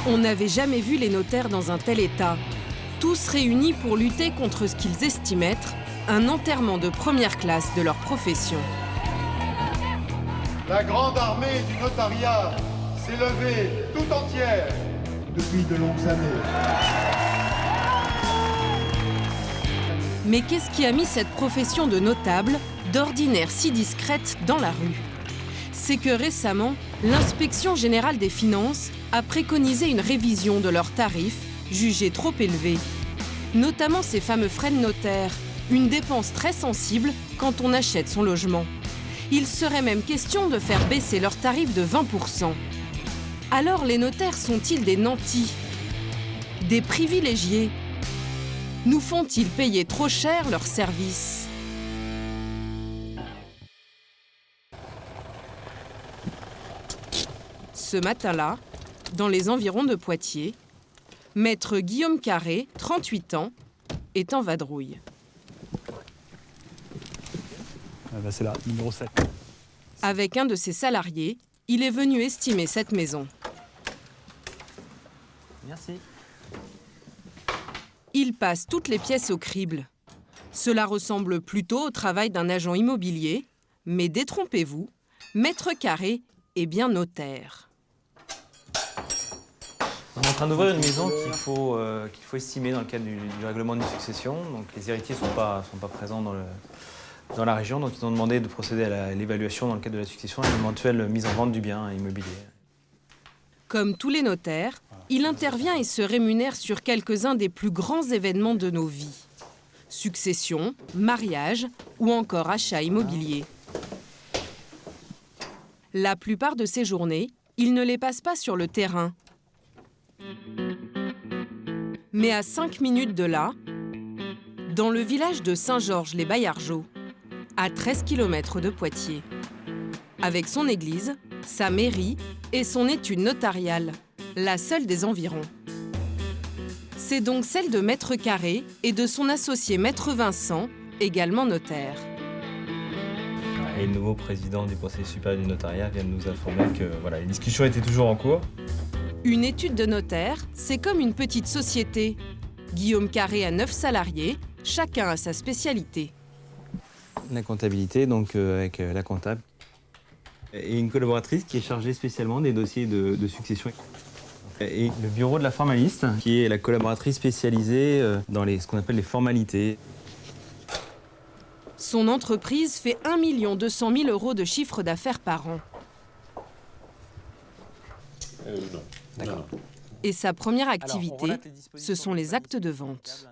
On n'avait jamais vu les notaires dans un tel état. Tous réunis pour lutter contre ce qu'ils estiment être un enterrement de première classe de leur profession. La grande armée du notariat s'est levée tout entière depuis de longues années. Mais qu'est-ce qui a mis cette profession de notable, d'ordinaire si discrète, dans la rue? C'est que récemment, l'Inspection générale des finances a préconisé une révision de leurs tarifs, jugés trop élevés. Notamment ces fameux frais de notaire, une dépense très sensible quand on achète son logement. Il serait même question de faire baisser leurs tarifs de 20%. Alors les notaires sont-ils des nantis? Des privilégiés? Nous font-ils payer trop cher leurs services? Ce matin-là, dans les environs de Poitiers, maître Guillaume Carré, 38 ans, est en vadrouille. C'est là, numéro 7. Avec un de ses salariés, il est venu estimer cette maison. Merci. Il passe toutes les pièces au crible. Cela ressemble plutôt au travail d'un agent immobilier, mais détrompez-vous, maître Carré est bien notaire. On est en train d'ouvrir une maison qu'il faut estimer dans le cadre du règlement d'une succession. Donc les héritiers ne sont pas présents dans la région, donc ils ont demandé de procéder à l'évaluation dans le cadre de la succession et l'éventuelle mise en vente du bien immobilier. Comme tous les notaires, il intervient et se rémunère sur quelques-uns des plus grands événements de nos vies. Succession, mariage ou encore achat immobilier. La plupart de ces journées, il ne les passe pas sur le terrain. Mais à 5 minutes de là, dans le village de Saint-Georges-les-Baillargeaux, à 13 km de Poitiers, avec son église, sa mairie et son étude notariale, la seule des environs. C'est donc celle de maître Carré et de son associé maître Vincent, également notaire. Et le nouveau président du Conseil supérieur du notariat vient de nous informer que les discussions étaient toujours en cours. Une étude de notaire, c'est comme une petite société. Guillaume Carré a 9 salariés, chacun a sa spécialité. La comptabilité, donc avec la comptable. Et une collaboratrice qui est chargée spécialement des dossiers de succession. Et le bureau de la formaliste, qui est la collaboratrice spécialisée dans ce qu'on appelle les formalités. Son entreprise fait 1 200 000 € de chiffre d'affaires par an. Non. D'accord. Et sa première activité, ce sont les actes de vente.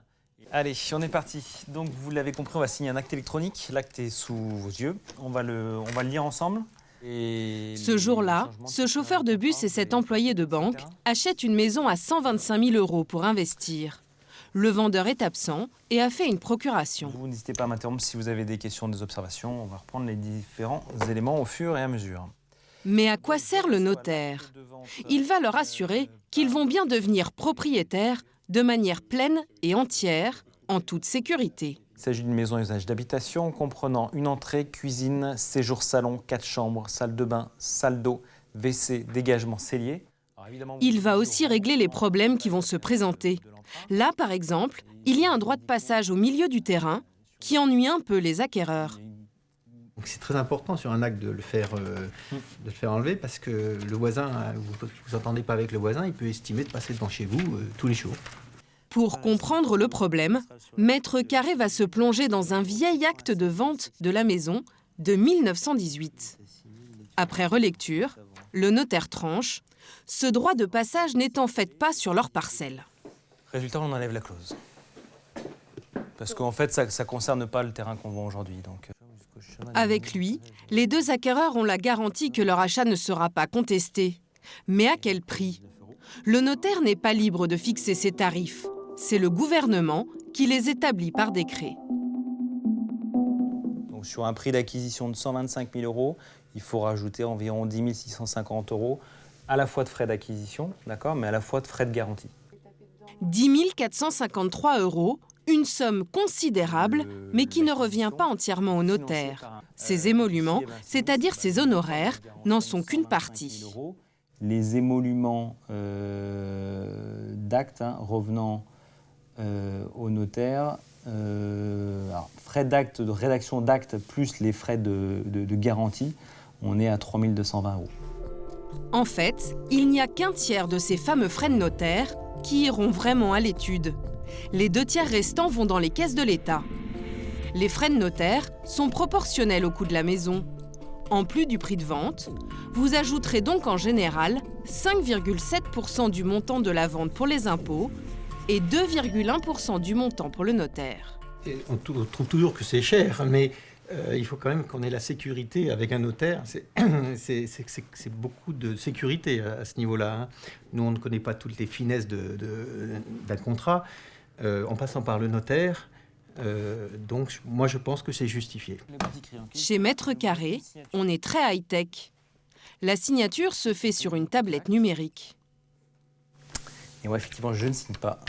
Allez, on est parti. Donc, vous l'avez compris, on va signer un acte électronique. L'acte est sous vos yeux. On va le lire ensemble. Ce jour-là, ce chauffeur de bus et cet employé de banque achètent une maison à 125 000 € pour investir. Le vendeur est absent et a fait une procuration. Vous n'hésitez pas à m'interrompre si vous avez des questions, des observations. On va reprendre les différents éléments au fur et à mesure. Mais à quoi sert le notaire? Il va leur assurer qu'ils vont bien devenir propriétaires de manière pleine et entière, en toute sécurité. Il s'agit d'une maison à usage d'habitation comprenant une entrée, cuisine, séjour salon, 4 chambres, salle de bain, salle d'eau, WC, dégagement cellier. Il va aussi régler les problèmes qui vont se présenter. Là, par exemple, il y a un droit de passage au milieu du terrain qui ennuie un peu les acquéreurs. Donc c'est très important sur un acte de le faire enlever parce que le voisin, vous entendez pas avec le voisin, il peut estimer de passer devant chez vous tous les jours. Pour comprendre le problème, maître Carré va se plonger dans un vieil acte de vente de la maison de 1918. Après relecture, le notaire tranche, ce droit de passage n'est en fait pas sur leur parcelle. Résultat, on enlève la clause. Parce qu'en fait, ça ne concerne pas le terrain qu'on vend aujourd'hui. Avec lui, les deux acquéreurs ont la garantie que leur achat ne sera pas contesté. Mais à quel prix? Le notaire n'est pas libre de fixer ses tarifs. C'est le gouvernement qui les établit par décret. Donc, sur un prix d'acquisition de 125 000 €, il faut rajouter environ 10 650 € à la fois de frais d'acquisition, d'accord, mais à la fois de frais de garantie. 10 453 €, une somme considérable, mais qui ne revient pas entièrement au notaire. Ces émoluments, c'est-à-dire ses honoraires, n'en sont qu'une partie. Les émoluments d'actes revenant au notaire, alors, frais d'acte, de rédaction d'actes plus les frais de garantie, on est à 3 220 €. En fait, il n'y a qu'un tiers de ces fameux frais de notaire qui iront vraiment à l'étude. Les 2 tiers restants vont dans les caisses de l'État. Les frais de notaire sont proportionnels au coût de la maison. En plus du prix de vente, vous ajouterez donc en général 5,7% du montant de la vente pour les impôts et 2,1% du montant pour le notaire. Et on trouve toujours que c'est cher, mais il faut quand même qu'on ait la sécurité avec un notaire. C'est beaucoup de sécurité à ce niveau-là, hein. Nous, on ne connaît pas toutes les finesses d'un contrat. En passant par le notaire, donc moi je pense que c'est justifié. Chez Maître Carré, on est très high-tech. La signature se fait sur une tablette numérique. Et moi, effectivement, je ne signe pas,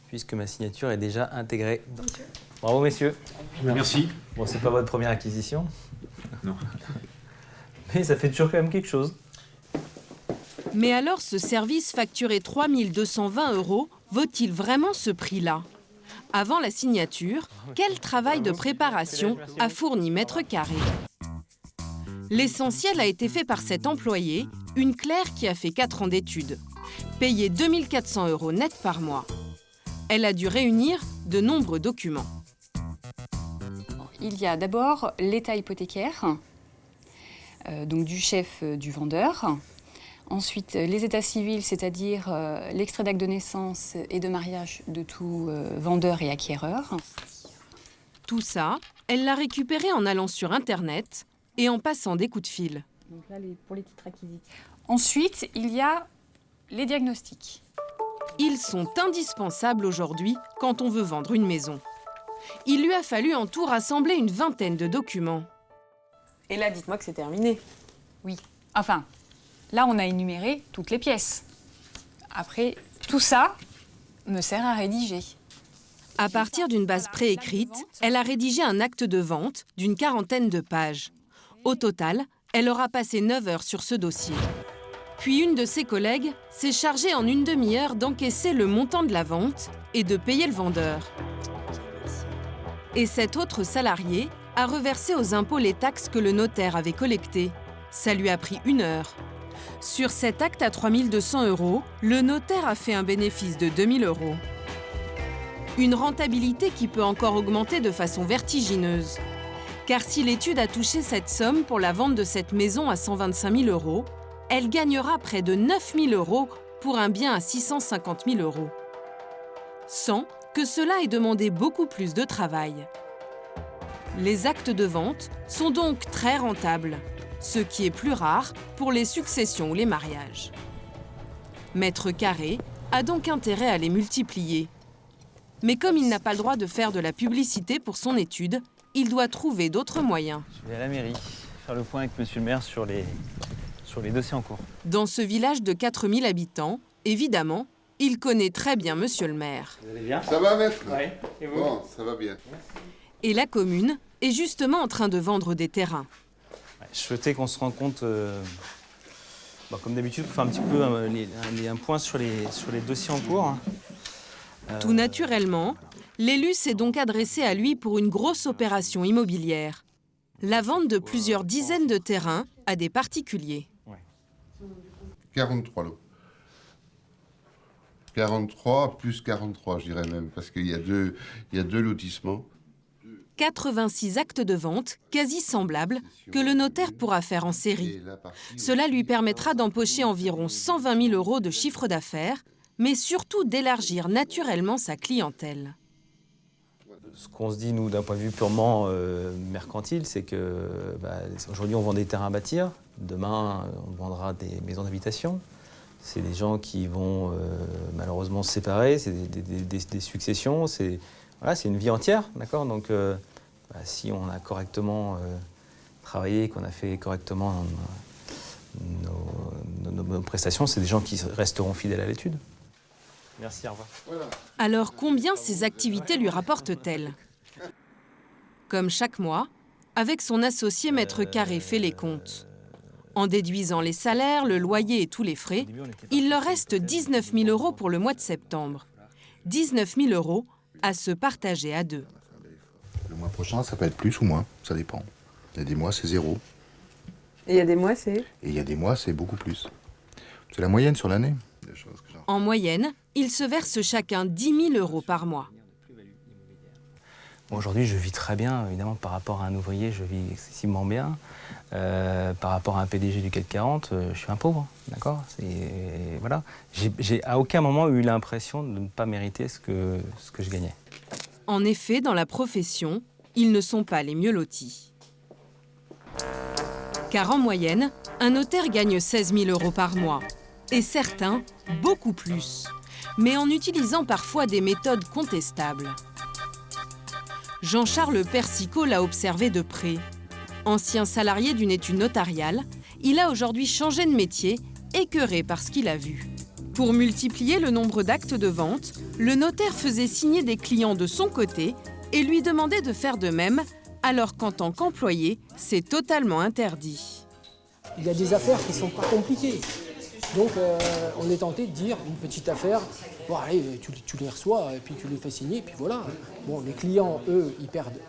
puisque ma signature est déjà intégrée. Bravo, messieurs. Merci. Bon, c'est pas votre première acquisition. Non. Mais ça fait toujours quand même quelque chose. Mais alors, ce service facturé 3 220 € vaut-il vraiment ce prix-là? Avant la signature, quel travail de préparation a fourni Maître Carré? L'essentiel a été fait par cette employée, une clerc qui a fait 4 ans d'études. Payée 2 400 € net par mois. Elle a dû réunir de nombreux documents. Il y a d'abord l'état hypothécaire, donc du chef du vendeur. Ensuite, les états civils, c'est-à-dire l'extrait d'acte de naissance et de mariage de tout vendeur et acquéreur. Tout ça, elle l'a récupéré en allant sur Internet et en passant des coups de fil. Donc là, pour les titres acquisitifs. Ensuite, il y a les diagnostics. Ils sont indispensables aujourd'hui quand on veut vendre une maison. Il lui a fallu en tout rassembler une vingtaine de documents. Et là, dites-moi que c'est terminé. Oui. Enfin, là, on a énuméré toutes les pièces. Après, tout ça me sert à rédiger. À partir d'une base préécrite, elle a rédigé un acte de vente d'une 40aine de pages. Au total, elle aura passé 9 heures sur ce dossier. Puis une de ses collègues s'est chargée en une demi-heure d'encaisser le montant de la vente et de payer le vendeur. Et cet autre salarié a reversé aux impôts les taxes que le notaire avait collectées. Ça lui a pris 1 heure. Sur cet acte à 3 200 €, le notaire a fait un bénéfice de 2 000 €. Une rentabilité qui peut encore augmenter de façon vertigineuse. Car si l'étude a touché cette somme pour la vente de cette maison à 125 000 €, elle gagnera près de 9 000 € pour un bien à 650 000 €. Sans que cela ait demandé beaucoup plus de travail. Les actes de vente sont donc très rentables, ce qui est plus rare pour les successions ou les mariages. Maître Carré a donc intérêt à les multiplier. Mais comme il n'a pas le droit de faire de la publicité pour son étude, il doit trouver d'autres moyens. Je vais à la mairie faire le point avec monsieur le maire sur les dossiers en cours. Dans ce village de 4 000 habitants, évidemment, il connaît très bien monsieur le maire. Vous allez bien? Ça va, maître? Oui. Et vous? Bon, ça va bien. Et la commune est justement en train de vendre des terrains. Je souhaitais qu'on se rende compte, comme d'habitude, pour faire un petit peu un point sur les dossiers en cours. Tout naturellement, l'élu s'est donc adressé à lui pour une grosse opération immobilière. La vente de plusieurs dizaines de terrains à des particuliers. 43 lots. 43 plus 43, je dirais même, parce qu'il y a deux lotissements. 86 actes de vente quasi semblables que le notaire pourra faire en série. Cela lui permettra d'empocher environ 120 000 € de chiffre d'affaires, mais surtout d'élargir naturellement sa clientèle. Ce qu'on se dit, nous, d'un point de vue purement mercantile, c'est que aujourd'hui, on vend des terrains à bâtir. Demain, on vendra des maisons d'habitation. C'est des gens qui vont malheureusement se séparer, c'est des successions, c'est une vie entière, d'accord? Donc, si on a correctement travaillé, qu'on a fait correctement nos prestations, c'est des gens qui resteront fidèles à l'étude. Merci, au revoir. Alors combien ces activités lui rapportent-elles? Comme chaque mois, avec son associé Maître Carré fait les comptes. En déduisant les salaires, le loyer et tous les frais, il leur reste 19 000 € pour le mois de septembre. 19 000 € à se partager à deux. Le mois prochain, ça peut être plus ou moins, ça dépend. Il y a des mois, c'est 0. Et il y a des mois, c'est... Et il y a des mois, c'est beaucoup plus. C'est la moyenne sur l'année. En moyenne, ils se versent chacun 10 000 € par mois. Aujourd'hui, je vis très bien, évidemment, par rapport à un ouvrier, je vis excessivement bien. Par rapport à un PDG du CAC 40, je suis un pauvre, d'accord ? Voilà. J'ai à aucun moment eu l'impression de ne pas mériter ce que je gagnais. En effet, dans la profession, ils ne sont pas les mieux lotis. Car en moyenne, un notaire gagne 16 000 € par mois. Et certains, beaucoup plus. Mais en utilisant parfois des méthodes contestables. Jean-Charles Persicot l'a observé de près. Ancien salarié d'une étude notariale, il a aujourd'hui changé de métier, écœuré par ce qu'il a vu. Pour multiplier le nombre d'actes de vente, le notaire faisait signer des clients de son côté et lui demandait de faire de même, alors qu'en tant qu'employé, c'est totalement interdit. Il y a des affaires qui ne sont pas compliquées. Donc on est tenté de dire une petite affaire, bon allez, tu les reçois et puis tu les fais signer et puis voilà. Bon, les clients, eux, ils perdent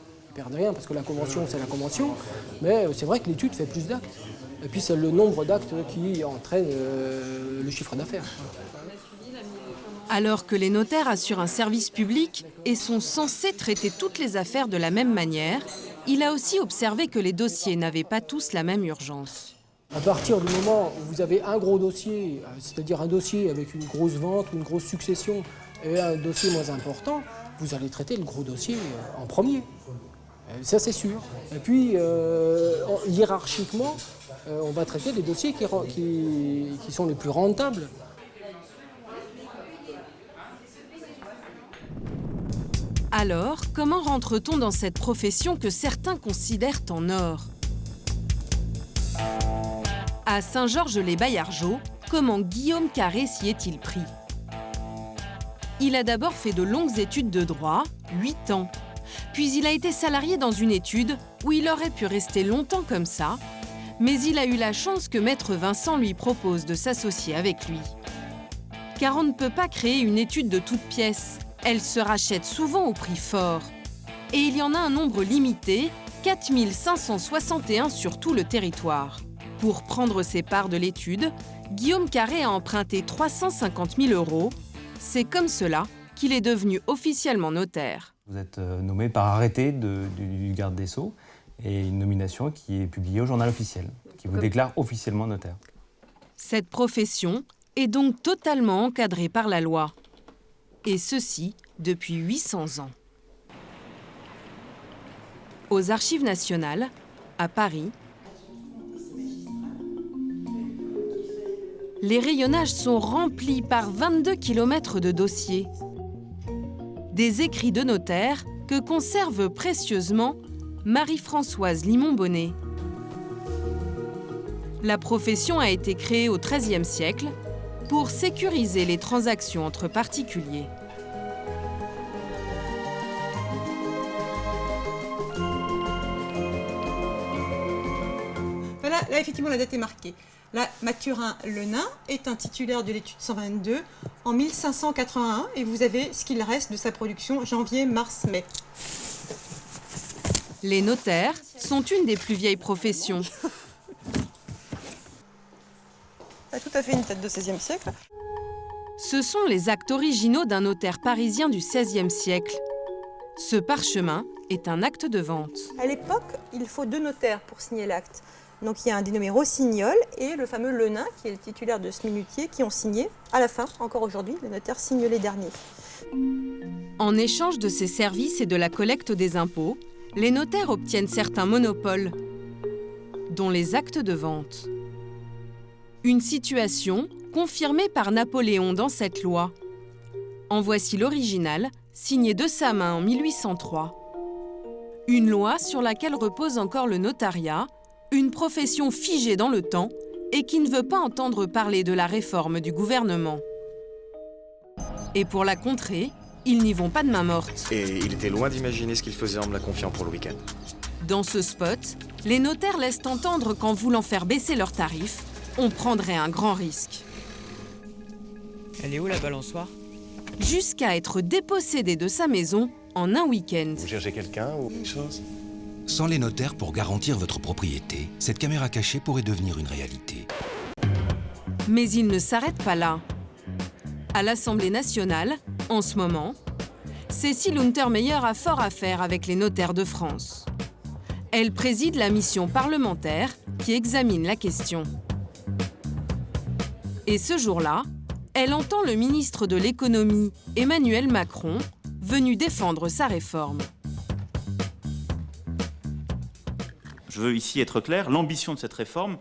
rien parce que la convention, c'est la convention, mais c'est vrai que l'étude fait plus d'actes. Et puis c'est le nombre d'actes qui entraîne le chiffre d'affaires. Alors que les notaires assurent un service public et sont censés traiter toutes les affaires de la même manière, il a aussi observé que les dossiers n'avaient pas tous la même urgence. À partir du moment où vous avez un gros dossier, c'est-à-dire un dossier avec une grosse vente ou une grosse succession et un dossier moins important, vous allez traiter le gros dossier en premier. Ça, c'est sûr. Et puis, hiérarchiquement, on va traiter les dossiers qui sont les plus rentables. Alors, comment rentre-t-on dans cette profession que certains considèrent en or ? À Saint-Georges-les-Baillargeaux, comment Guillaume Carré s'y est-il pris ? Il a d'abord fait de longues études de droit, 8 ans. Puis il a été salarié dans une étude où il aurait pu rester longtemps comme ça, mais il a eu la chance que Maître Vincent lui propose de s'associer avec lui. Car on ne peut pas créer une étude de toutes pièces, elle se rachète souvent au prix fort. Et il y en a un nombre limité, 4 561 sur tout le territoire. Pour prendre ses parts de l'étude, Guillaume Carré a emprunté 350 000 €. C'est comme cela qu'il est devenu officiellement notaire. Vous êtes nommé par arrêté du garde des Sceaux et une nomination qui est publiée au journal officiel, qui vous déclare officiellement notaire. Cette profession est donc totalement encadrée par la loi. Et ceci depuis 800 ans. Aux Archives nationales, à Paris, les rayonnages sont remplis par 22 km de dossiers. Des écrits de notaires que conserve précieusement Marie-Françoise Limon-Bonnet. La profession a été créée au XIIIe siècle pour sécuriser les transactions entre particuliers. Voilà, là effectivement la date est marquée. Là, Mathurin Lenain est un titulaire de l'étude 122 en 1581 et vous avez ce qu'il reste de sa production janvier, mars, mai. Les notaires sont une des plus vieilles professions. C'est tout à fait une tête de XVIe siècle. Ce sont les actes originaux d'un notaire parisien du XVIe siècle. Ce parchemin est un acte de vente. À l'époque, il faut 2 notaires pour signer l'acte. Donc il y a un dénommé Rossignol et le fameux Lenain, qui est le titulaire de ce minutier, qui ont signé. À la fin, encore aujourd'hui, les notaires signent les derniers. En échange de ces services et de la collecte des impôts, les notaires obtiennent certains monopoles, dont les actes de vente. Une situation confirmée par Napoléon dans cette loi. En voici l'original, signé de sa main en 1803. Une loi sur laquelle repose encore le notariat, une profession figée dans le temps et qui ne veut pas entendre parler de la réforme du gouvernement. Et pour la contrer, ils n'y vont pas de main morte. Et il était loin d'imaginer ce qu'il faisait en me la confiant pour le week-end. Dans ce spot, les notaires laissent entendre qu'en voulant faire baisser leurs tarifs, on prendrait un grand risque. Elle est où la balançoire? Jusqu'à être dépossédé de sa maison en un week-end. Vous cherchez quelqu'un ou quelque chose? Sans les notaires pour garantir votre propriété, cette caméra cachée pourrait devenir une réalité. Mais il ne s'arrête pas là. À l'Assemblée nationale, en ce moment, Cécile Untermeyer a fort à faire avec les notaires de France. Elle préside la mission parlementaire qui examine la question. Et ce jour-là, elle entend le ministre de l'économie, Emmanuel Macron, venu défendre sa réforme. Je veux ici être clair, l'ambition de cette réforme,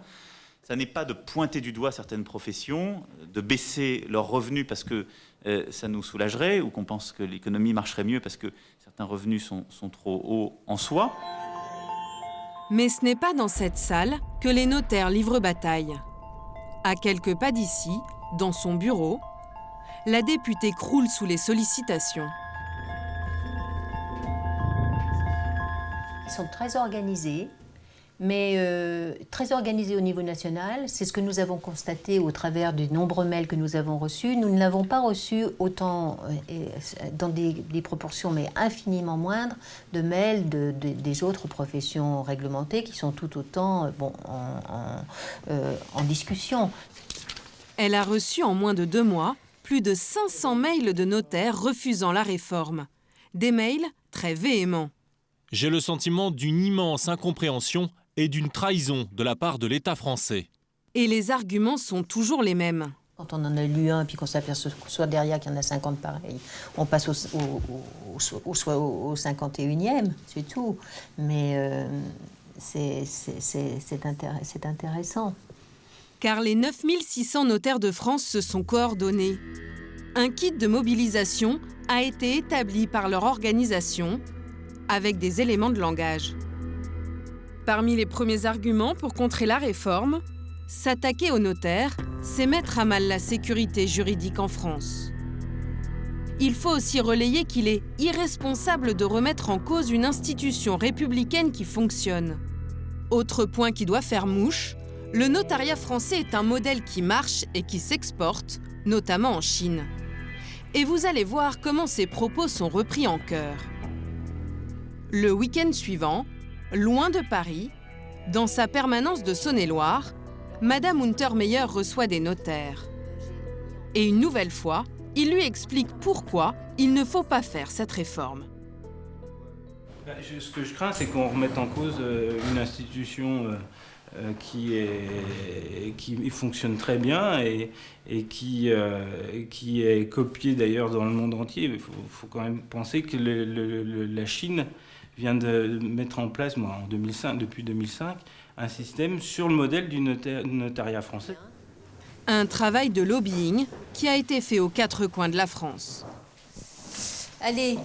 ça n'est pas de pointer du doigt certaines professions, de baisser leurs revenus parce que ça nous soulagerait ou qu'on pense que l'économie marcherait mieux parce que certains revenus sont trop hauts en soi. Mais ce n'est pas dans cette salle que les notaires livrent bataille. À quelques pas d'ici, dans son bureau, la députée croule sous les sollicitations. Ils sont très organisés, mais très organisés au niveau national. C'est ce que nous avons constaté au travers des nombreux mails que nous avons reçus. Nous ne l'avons pas reçu autant, dans des proportions mais infiniment moindres, de mails des autres professions réglementées qui sont tout autant en discussion. Elle a reçu en moins de 2 mois plus de 500 mails de notaires refusant la réforme. Des mails très véhéments. J'ai le sentiment d'une immense incompréhension et d'une trahison de la part de l'État français. Et les arguments sont toujours les mêmes. Quand on en a lu un, puis qu'on s'aperçoit derrière qu'il y en a 50 pareils, on passe au 51e, c'est tout. Mais c'est intéressant. Car les 9600 notaires de France se sont coordonnés. Un kit de mobilisation a été établi par leur organisation avec des éléments de langage. Parmi les premiers arguments pour contrer la réforme, s'attaquer aux notaires, c'est mettre à mal la sécurité juridique en France. Il faut aussi relayer qu'il est irresponsable de remettre en cause une institution républicaine qui fonctionne. Autre point qui doit faire mouche, le notariat français est un modèle qui marche et qui s'exporte, notamment en Chine. Et vous allez voir comment ces propos sont repris en chœur. Le week-end suivant, loin de Paris, dans sa permanence de Saône-et-Loire, Madame Untermeyer reçoit des notaires. Et une nouvelle fois, il lui explique pourquoi il ne faut pas faire cette réforme. Ce que je crains, c'est qu'on remette en cause une institution qui fonctionne très bien et qui est copiée d'ailleurs dans le monde entier. Il faut quand même penser que la Chine vient de mettre en place, depuis 2005, un système sur le modèle du notariat français. Un travail de lobbying qui a été fait aux 4 coins de la France. Allez,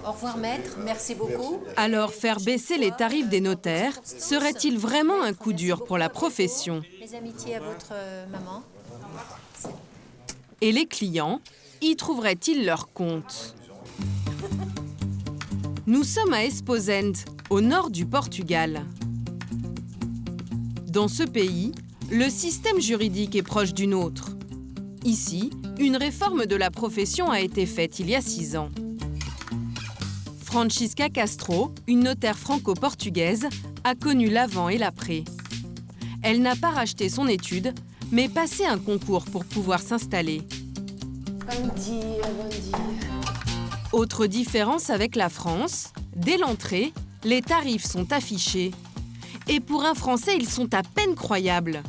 au revoir maître, merci beaucoup. Alors faire baisser les tarifs des notaires serait-il vraiment un coup dur pour la profession? Mes amitiés à votre maman. Et les clients, y trouveraient-ils leur compte? Nous sommes à Esposende, au nord du Portugal. Dans ce pays, le système juridique est proche du nôtre. Ici, une réforme de la profession a été faite il y a 6 ans. Francisca Castro, une notaire franco-portugaise, a connu l'avant et l'après. Elle n'a pas racheté son étude, mais passé un concours pour pouvoir s'installer. Bom dia, bom dia. Autre différence avec la France, dès l'entrée, les tarifs sont affichés. Et pour un Français, ils sont à peine croyables.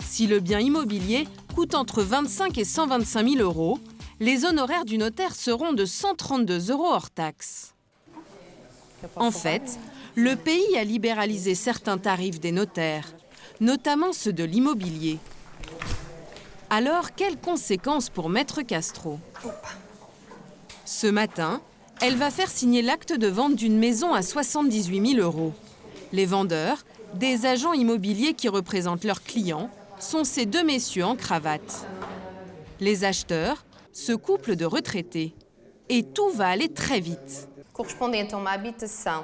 Si le bien immobilier coûte entre 25 et 125 000 euros, les honoraires du notaire seront de 132 euros hors taxes. En fait, le pays a libéralisé certains tarifs des notaires, notamment ceux de l'immobilier. Alors, quelles conséquences pour Maître Castro? Ce matin, elle va faire signer l'acte de vente d'une maison à 78 000 euros. Les vendeurs, des agents immobiliers qui représentent leurs clients, sont ces 2 messieurs en cravate. Les acheteurs, ce couple de retraités. Et tout va aller très vite. Correspondente a uma habitação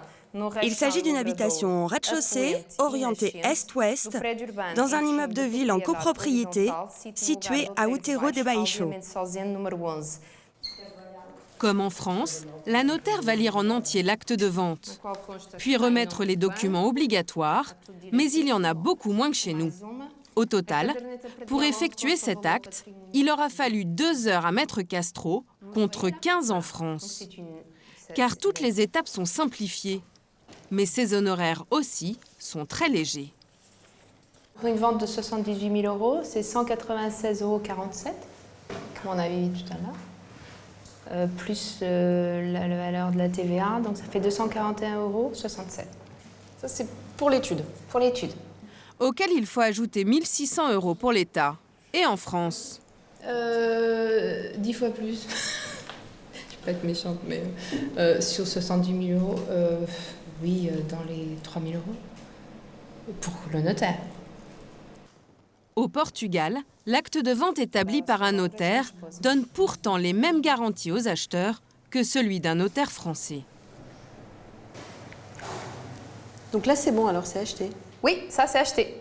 Il s'agit d'une habitation au rez-de-chaussée, orientée est-ouest, dans un immeuble de ville en copropriété, situé à Outeiro de Baixo. Comme en France, la notaire va lire en entier l'acte de vente, puis remettre les documents obligatoires, mais il y en a beaucoup moins que chez nous. Au total, pour effectuer cet acte, il aura fallu 2 heures à Maître Castro, contre 15 en France. Car toutes les étapes sont simplifiées, mais ces honoraires aussi sont très légers. Pour une vente de 78 000 €, c'est 196,47 €, comme on avait vu tout à l'heure, plus la valeur de la TVA, donc ça fait 241,67 €. Ça, c'est pour l'étude. Pour l'étude. Auquel il faut ajouter 1 600 € pour l'État. Et en France 10 fois plus. Je ne vais pas être méchante, mais sur 78 000 €, oui, dans les 3 000 € pour le notaire. Au Portugal, l'acte de vente établi par un notaire donne pourtant les mêmes garanties aux acheteurs que celui d'un notaire français. Donc là, c'est bon, alors c'est acheté. Oui, ça, c'est acheté.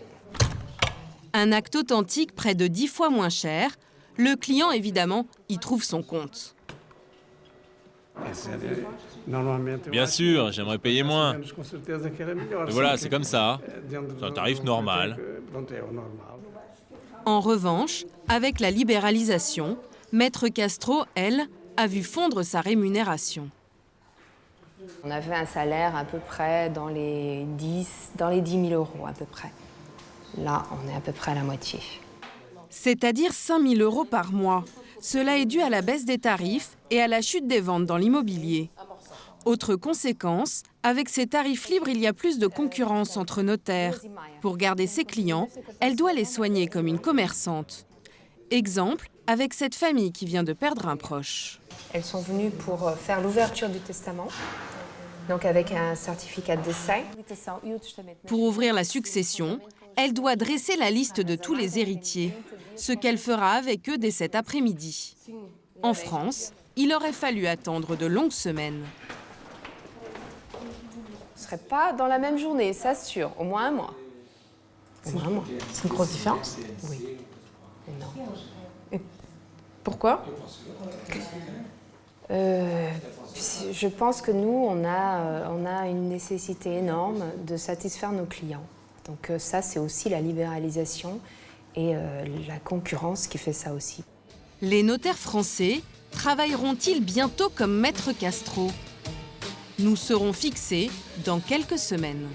Un acte authentique près de 10 fois moins cher. Le client, évidemment, y trouve son compte. Bien sûr, j'aimerais payer moins. Mais voilà, c'est comme ça. C'est un tarif normal. En revanche, avec la libéralisation, Maître Castro, elle, a vu fondre sa rémunération. On avait un salaire à peu près dans les 10 000 € à peu près. Là, on est à peu près à la moitié. C'est-à-dire 5 000 € par mois. Cela est dû à la baisse des tarifs et à la chute des ventes dans l'immobilier. Autre conséquence, avec ces tarifs libres, il y a plus de concurrence entre notaires. Pour garder ses clients, elle doit les soigner comme une commerçante. Exemple, avec cette famille qui vient de perdre un proche. Elles sont venues pour faire l'ouverture du testament, donc avec un certificat de décès. Pour ouvrir la succession, elle doit dresser la liste de tous les héritiers, ce qu'elle fera avec eux dès cet après-midi. En France, il aurait fallu attendre de longues semaines. Ce ne serait pas dans la même journée, ça sûr, au moins un mois. Au moins un mois. C'est une grosse différence? Oui. Énorme. Et pourquoi? Je pense que nous, on a une nécessité énorme de satisfaire nos clients. Donc ça, c'est aussi la libéralisation et la concurrence qui fait ça aussi. Les notaires français travailleront-ils bientôt comme Maître Castro? Nous serons fixés dans quelques semaines.